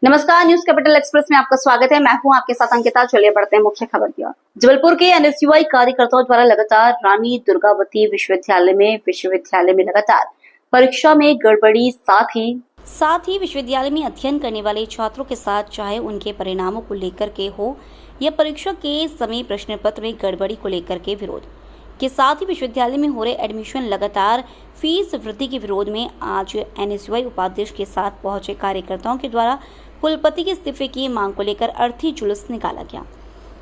नमस्कार, news capital express में आपका स्वागत है। मैं हूं आपके साथ अंकिता। चलिए बढ़ते हैं मुख्य खबर की ओर। जबलपुर के एनएसयूआई कार्यकर्ताओं द्वारा लगातार रानी दुर्गावती विश्वविद्यालय में लगातार परीक्षा में गड़बड़ी, साथ ही विश्वविद्यालय में अध्ययन करने वाले छात्रों के साथ, चाहे उनके परिणामों को लेकर के हो या परीक्षा के समय प्रश्न पत्र में गड़बड़ी को लेकर के विरोध के साथ ही विश्वविद्यालय में हो रहे एडमिशन लगातार फीस वृद्धि के विरोध में आज एनएसयूआई उपाध्यक्ष के साथ पहुंचे कार्यकर्ताओं के द्वारा कुलपति के इस्तीफे की मांग को लेकर अर्थी जुलूस निकाला गया,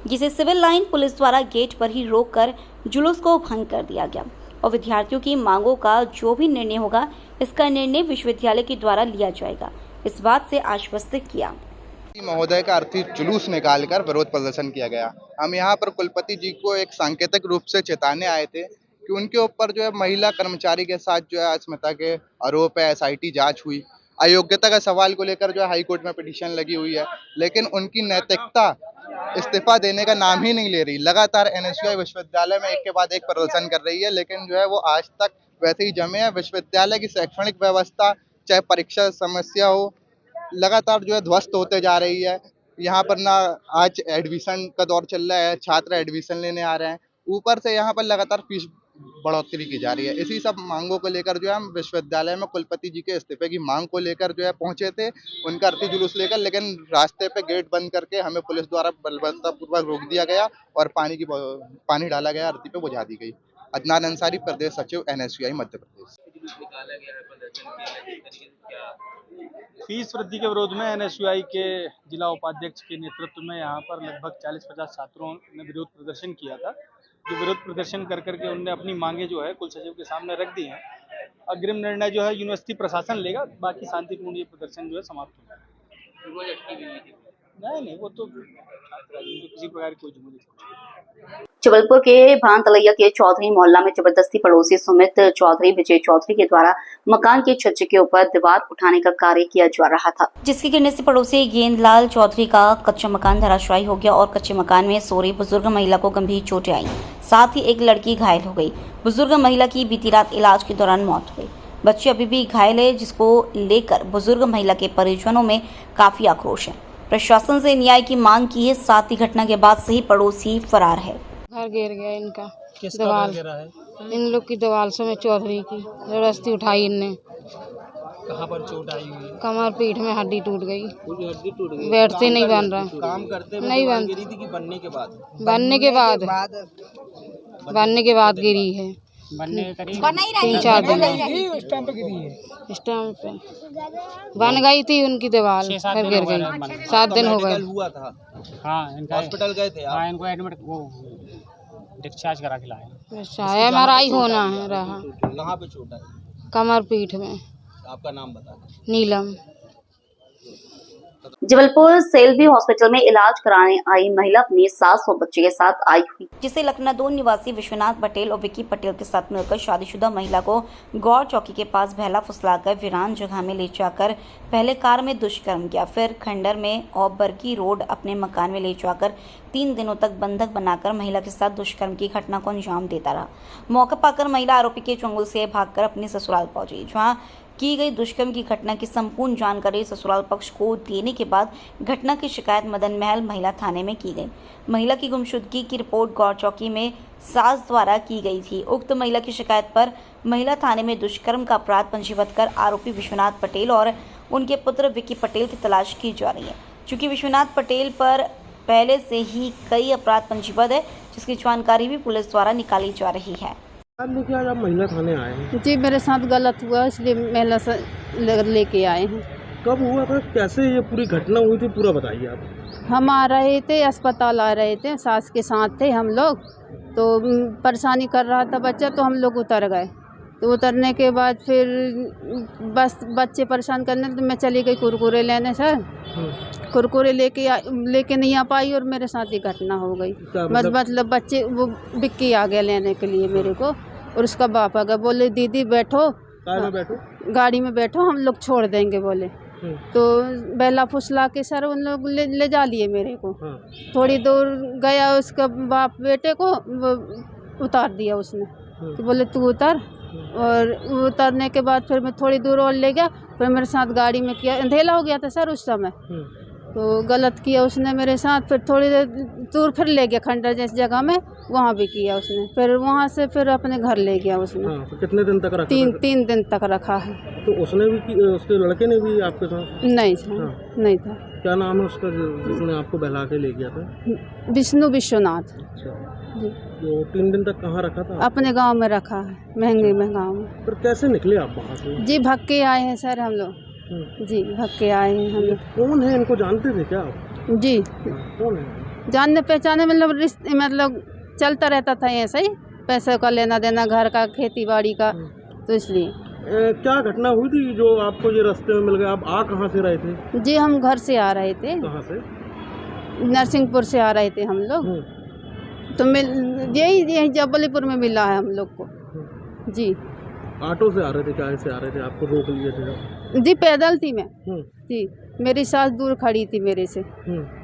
जिसे सिविल लाइन पुलिस द्वारा गेट पर ही रोककर जुलूस को भंग कर दिया गया और विद्यार्थियों की मांगों का जो भी निर्णय होगा, इसका निर्णय विश्वविद्यालय के द्वारा लिया जाएगा, इस बात से आश्वस्त किया। महोदय का अर्थी जुलूस निकालकर विरोध प्रदर्शन किया गया। हम यहाँ पर कुलपति जी को एक सांकेतिक रूप से चेताने आए थे कि उनके ऊपर जो है महिला कर्मचारी के साथ जो है अस्मिता के आरोप है, एसआईटी जांच हुई, अयोग्यता का सवाल को लेकर जो है हाई कोर्ट में पिटीशन लगी हुई है, लेकिन उनकी नैतिकता इस्तीफा देने का नाम ही नहीं ले रही। लगातार एनएसयूआई विश्वविद्यालय में एक के बाद एक प्रदर्शन कर रही है, लेकिन जो है वो आज तक वैसे ही जमे है। विश्वविद्यालय की शैक्षणिक व्यवस्था, चाहे परीक्षा समस्या हो, लगातार जो है ध्वस्त होते जा रही है। यहाँ पर ना आज एडमिशन का दौर चल रहा है, छात्र एडमिशन लेने आ रहे हैं, ऊपर से यहाँ पर लगातार फीस बढ़ोतरी की जा रही है। इसी सब मांगों को लेकर जो है हम विश्वविद्यालय में कुलपति जी के इस्तीफे की मांग को लेकर जो है पहुंचे थे, उनका अर्थी जुलूस लेकर, लेकिन रास्ते पे गेट बंद करके हमें पुलिस द्वारा बलवत्तापूर्वक रोक दिया गया और पानी डाला गया, अर्थी पे बुझा दी गई। अदनान अंसारी, प्रदेश सचिव एनएसयूआई मध्य प्रदेश। फीस वृद्धि के विरोध में एनएसयूआई के जिला उपाध्यक्ष के नेतृत्व में यहाँ पर लगभग 40-50 छात्रों ने विरोध प्रदर्शन किया था। जो विरोध प्रदर्शन कर करके उन्होंने अपनी मांगे जो है कुल सचिव के सामने रख दी हैं। अग्रिम निर्णय जो है यूनिवर्सिटी प्रशासन लेगा, बाकी शांतिपूर्ण ये प्रदर्शन जो है समाप्त होगा। नहीं, वो तो किसी प्रकार की कोई जुम्मन। जबलपुर के भानतलैया के चौधरी मोहल्ला में जबरदस्ती पड़ोसी सुमित चौधरी विजय चौधरी के द्वारा मकान के छज्जे के ऊपर दीवार उठाने का कार्य किया जा रहा था, जिसके गिरने से पड़ोसी गेंदलाल चौधरी का कच्चा मकान धराशायी हो गया और कच्चे मकान में सो रही बुजुर्ग महिला को गंभीर चोटें आई। साथ ही एक लड़की घायल हो गई। बुजुर्ग महिला की बीती रात इलाज के दौरान मौत हो गई। बच्ची अभी भी घायल है, जिसको लेकर बुजुर्ग महिला के परिजनों में काफी आक्रोश है। प्रशासन से न्याय की मांग की है। साथ ही घटना के बाद से ही पड़ोसी फरार है। घर गिर गया इनका, किसका घर गिरा है? इन लोग की दीवार से में चौधरी की जबरदस्ती उठाई इनने। कहाँ पर चोट आई हुई है? कमर पीठ में हड्डी टूट गई, हड्डी टूट गई। बैठते नहीं बन रहा। काम करते नहीं बन गिरी थी कि बनने के बाद? बनने के बाद गिरी है। 3-4 दिन स्टैम्प पे बन गई थी उनकी दीवार, फिर गिर गई। 7 दिन हो गए। हुआ था। हाँ, हॉस्पिटल गए थे। हाँ, इनको एडमिट डिस्चार्ज करा के लाए। MRI होना है रहा। कहाँ पे चोट आई? कमर पीठ में। आपका नाम बता दें। नीलम। जबलपुर सेल्वी हॉस्पिटल में इलाज कराने आई महिला अपनी सास और बच्चे के साथ आई हुई, जिसे लखनऊ निवासी विश्वनाथ पटेल और विक्की पटेल के साथ मिलकर शादीशुदा महिला को गौर चौकी के पास बहला फुसलाकर वीरान जगह में ले जाकर पहले कार में दुष्कर्म किया, फिर खंडर में और बरकी रोड अपने मकान में ले जाकर 3 दिनों तक बंधक बनाकर महिला के साथ दुष्कर्म की घटना को अंजाम देता रहा। मौका पाकर महिला आरोपी के चंगुल से भागकर अपने ससुराल पहुंची, जहां की गई दुष्कर्म की घटना की संपूर्ण जानकारी ससुराल पक्ष को देने के बाद घटना की शिकायत मदन महल महिला थाने में की गई। महिला की गुमशुदगी की रिपोर्ट गौर चौकी में सास द्वारा की गई थी। उक्त महिला की शिकायत पर महिला थाने में दुष्कर्म का अपराध पंजीबद्ध कर आरोपी विश्वनाथ पटेल और उनके पुत्र विक्की पटेल की तलाश की जा रही है। चूँकि विश्वनाथ पटेल पर पहले से ही कई अपराध पंजीबद्ध है, जिसकी जानकारी भी पुलिस द्वारा निकाली जा रही है। लेके आज आप महिला थाने आए हैं? जी, मेरे साथ गलत हुआ, इसलिए महिला से लेके आए हैं। कब हुआ था, कैसे ये पूरी घटना हुई थी, पूरा बताइए आप। हम आ रहे थे, अस्पताल आ रहे थे, सास के साथ थे हम लोग, तो परेशानी कर रहा था बच्चा, तो हम लोग उतर गए। तो उतरने के बाद फिर बस बच्चे परेशान करने, तो मैं चली गई कुरकुरे लेने। सर कुरकुरे लेके नहीं आ पाई और मेरे साथ ही घटना हो गई। मतलब बच्चे वो बिक्की आ गया लेने के लिए मेरे को, और उसका बाप आ गया, बोले दीदी बैठो, गाड़ी में बैठो, हम लोग छोड़ देंगे बोले। तो बेला फुसला के सर उन लोग ले जा लिए मेरे को। थोड़ी दूर गया, उसका बाप बेटे को उतार दिया उसने, तो बोले तू उतर, और उतरने के बाद फिर मैं थोड़ी दूर और ले गया, फिर मेरे साथ गाड़ी में किया, अंधेला हो गया था सर उस समय, तो गलत किया उसने मेरे साथ। फिर थोड़ी देर दूर फिर ले गया खंडर जैसी जगह में, वहाँ भी किया उसने। फिर वहाँ से फिर अपने घर ले गया उसने। हाँ, तो कितने दिन तक रखा? तीन दिन तक रखा है। तो उसने भी उसके लड़के ने भी आपके साथ? नहीं था। हाँ। नहीं था। क्या नाम है उसका जिसने आपको बहला के ले गया था? विष्णु विश्वनाथ अच्छा, जी। तो 3 दिन तक कहाँ रखा था? अपने गांव में रखा है, महंगे में गांव में। फिर कैसे निकले आप वहाँ से? जी भग के आए हैं सर हम लोग। जी भग के आए हैं हम लोग। कौन है, इनको जानते थे क्या आप? जी कौन है? जानने पहचाने मतलब चलता रहता था ऐसा ही, पैसे का लेना देना, घर का, खेती बाड़ी का, तो इसलिए। क्या घटना हुई थी जो आपको ये रास्ते में मिल गया? आप आ कहाँ से रहे थे? जी हम घर से आ रहे थे, कहाँ से? नरसिंहपुर से आ रहे थे हम लोग, तो यही जबलपुर में मिला है हम लोग को। जी ऑटो से आ रहे थे? क्या से आ रहे थे? आपको रोक लिए थे? जी पैदल थी मैं। जी मेरी सास दूर खड़ी थी मेरे से,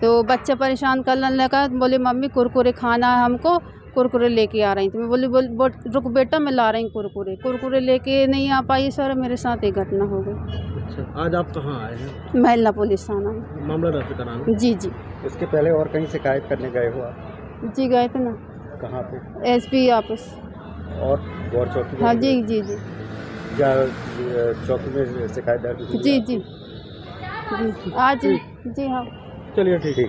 तो बच्चा परेशान करने लगा, बोले मम्मी कुरकुरे खाना है हमको, कुरकुरे लेके आ रही थी। मैं बोली रुक बेटा मैं ला रही हूँ कुरकुरे लेके नहीं आ पाई सर, मेरे साथ एक घटना हो गई। अच्छा, आज आप कहाँ आए हैं? महिला पुलिस थाना में मामला दर्ज कराना? जी जी। इसके पहले और कहीं शिकायत करने गए हो आप? जी गए थे ना। कहाँ पे? SP office. और गौर चौकी? हाँ जी जी जी क्या चौकी में शिकायत दर्ज हुई? जी जी जी आज जी हाँ। चलिए ठीक है।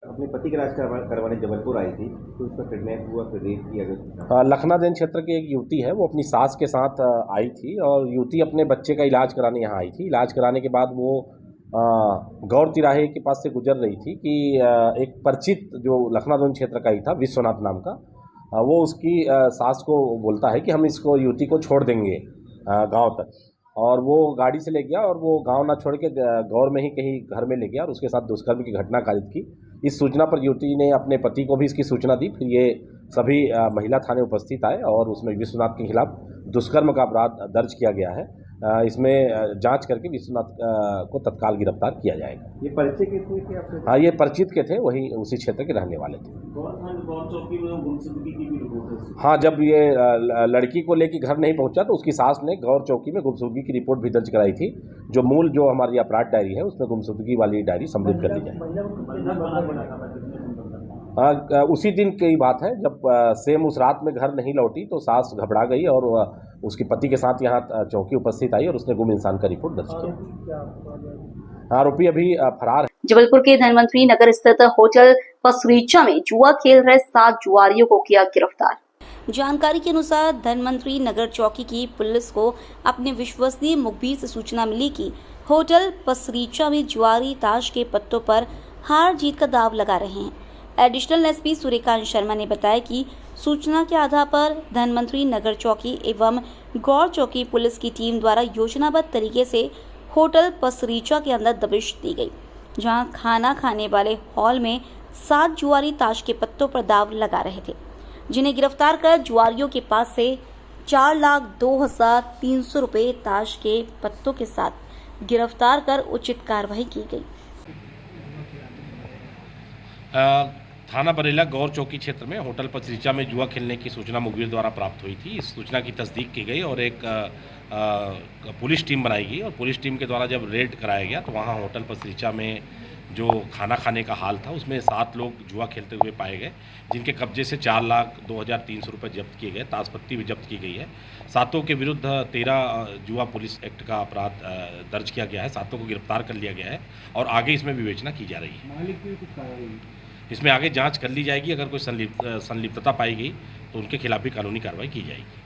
अपने पति का इलाज करवाने जबलपुर आई थी, तो उसका किडनैप हुआ, फिर रेप किया गया। लखनादेन क्षेत्र की एक युवती है, वो अपनी सास के साथ आई थी और युवती अपने बच्चे का इलाज कराने यहाँ आई थी। इलाज कराने के बाद वो गौर तिराहे के पास से गुजर रही थी कि एक परिचित जो लखनादेन क्षेत्र का ही था, विश्वनाथ नाम का, वो उसकी सास को बोलता है कि हम इसको युवती को छोड़ देंगे गांव तक, और वो गाड़ी से ले गया और वो गांव ना छोड़ के गौर में ही कहीं घर में ले गया और उसके साथ दुष्कर्म की घटना कारित की। इस सूचना पर युवती ने अपने पति को भी इसकी सूचना दी। फिर ये सभी महिला थाने उपस्थित आए और उसमें विश्वनाथ के खिलाफ दुष्कर्म का अपराध दर्ज किया गया है। इसमें जांच करके विश्वनाथ को तत्काल गिरफ्तार किया जाएगा। ये परिचय के थे कि आपके? हाँ, ये परिचित के थे, वही उसी क्षेत्र के रहने वाले थे। गौर चौकी में गुमशुदगी की भी रिपोर्ट है। हाँ, जब ये लड़की को लेकर घर नहीं पहुंचा तो उसकी सास ने गौर चौकी में गुमशुदगी की रिपोर्ट भी दर्ज कराई थी। जो मूल जो हमारी अपराध डायरी है उसमें गुमशुदगी वाली डायरी सम्मिलित कर ली जाए। उसी दिन की बात है जब सेम उस रात में घर नहीं लौटी तो सास घबरा गई और उसके पति के साथ यहाँ चौकी उपस्थित आई और उसने गुम इंसान का रिपोर्ट दर्ज किया। आरोपी अभी फरार है। जबलपुर के धनवंतरी नगर स्थित होटल पसरीचा में जुआ खेल रहे 7 जुआरियों को किया गिरफ्तार। जानकारी के अनुसार धनवंतरी नगर चौकी की पुलिस को अपने विश्वसनीय मुखबिर से सूचना मिली कि होटल पसरीचा में जुआरी ताश के पत्तों पर हार जीत का दाव लगा रहे हैं। एडिशनल एसपी सूर्यकांत शर्मा ने बताया कि सूचना के आधार पर धनवंतरी नगर चौकी एवं गौर चौकी पुलिस की टीम द्वारा योजनाबद्ध तरीके से होटल पसरीचा के अंदर दबिश दी गई, जहां खाना खाने वाले हॉल में 7 जुआरी ताश के पत्तों पर दाव लगा रहे थे, जिन्हें गिरफ्तार कर जुआरियों के पास से 4,02,300 रुपये ताश के पत्तों के साथ गिरफ्तार कर उचित कार्रवाई की गई। थाना बरेला गौर चौकी क्षेत्र में होटल पसरीचा में जुआ खेलने की सूचना मुखबिर द्वारा प्राप्त हुई थी। इस सूचना की तस्दीक की गई और एक पुलिस टीम बनाई गई और पुलिस टीम के द्वारा जब रेड कराया गया तो वहां होटल पसरीचा में जो खाना खाने का हाल था उसमें 7 लोग जुआ खेलते हुए पाए गए, जिनके कब्जे से 4,02,300 रुपये जब्त किए गए। ताशपत्ती भी जब्त की गई है। 7 के विरुद्ध 13 जुआ पुलिस एक्ट का अपराध दर्ज किया गया है। 7 को गिरफ्तार कर लिया गया है और आगे इसमें विवेचना की जा रही है। इसमें आगे जांच कर ली जाएगी। अगर कोई संलिप्तता पाई गई तो उनके खिलाफ भी कानूनी कार्रवाई की जाएगी।